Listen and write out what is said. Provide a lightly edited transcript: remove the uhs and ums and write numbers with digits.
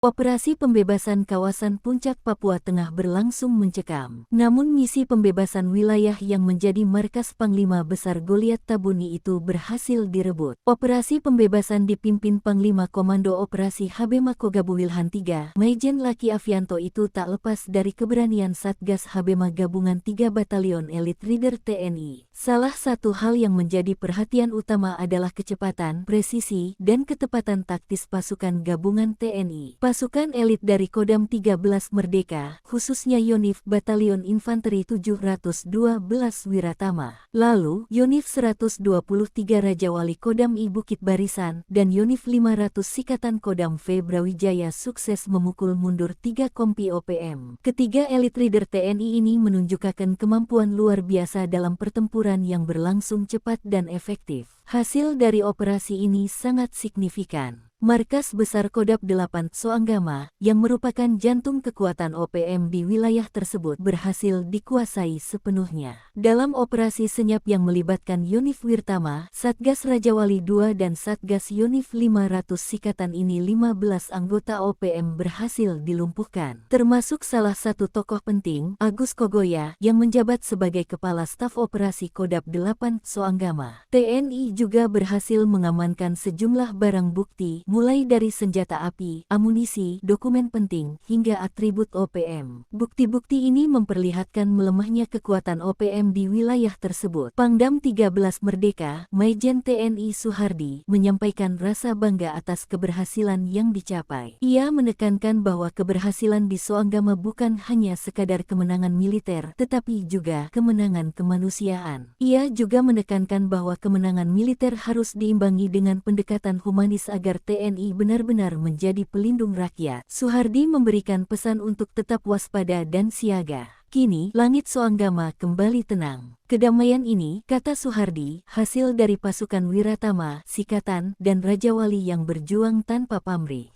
Operasi pembebasan kawasan Puncak Papua Tengah berlangsung mencekam. Namun misi pembebasan wilayah yang menjadi markas Panglima Besar Goliat Tabuni itu berhasil direbut. Operasi pembebasan dipimpin Panglima Komando Operasi HB Makogabu Wilhan III, Maijen Laki Avianto itu tak lepas dari keberanian Satgas HBMA Gabungan 3 Batalion Elit Rider TNI. Salah satu hal yang menjadi perhatian utama adalah kecepatan, presisi, dan ketepatan taktis pasukan gabungan TNI. Pasukan elit dari Kodam 13 Merdeka, khususnya Yonif Batalion Infanteri 712 Wiratama, lalu Yonif 123 Raja Wali Kodam I Bukit Barisan, dan Yonif 500 Sikatan Kodam V Brawijaya sukses memukul mundur 3 kompi OPM. Ketiga elit rider TNI ini menunjukkan kemampuan luar biasa dalam pertempuran yang berlangsung cepat dan efektif. Hasil dari operasi ini sangat signifikan. Markas Besar Kodam 8 Soanggama, yang merupakan jantung kekuatan OPM di wilayah tersebut berhasil dikuasai sepenuhnya. Dalam operasi senyap yang melibatkan Yonif Wirtama, Satgas Raja Wali II dan Satgas Yonif 500 Sikatan ini 15 anggota OPM berhasil dilumpuhkan. Termasuk salah satu tokoh penting, Agus Kogoya, yang menjabat sebagai Kepala Staf Operasi Kodam 8 Soanggama. TNI juga berhasil mengamankan sejumlah barang bukti, mulai dari senjata api, amunisi, dokumen penting, hingga atribut OPM. Bukti-bukti ini memperlihatkan melemahnya kekuatan OPM di wilayah tersebut. Pangdam 13 Merdeka, Maijen TNI Suhardi, menyampaikan rasa bangga atas keberhasilan yang dicapai. Ia menekankan bahwa keberhasilan di Soanggama bukan hanya sekadar kemenangan militer, tetapi juga kemenangan kemanusiaan. Ia juga menekankan bahwa kemenangan militer harus diimbangi dengan pendekatan humanis agar TNI benar-benar menjadi pelindung rakyat. Suhardi memberikan pesan untuk tetap waspada dan siaga. Kini, langit Soanggama kembali tenang. Kedamaian ini, kata Suhardi, hasil dari pasukan Wiratama, Sikatan, dan Raja Wali yang berjuang tanpa pamrih.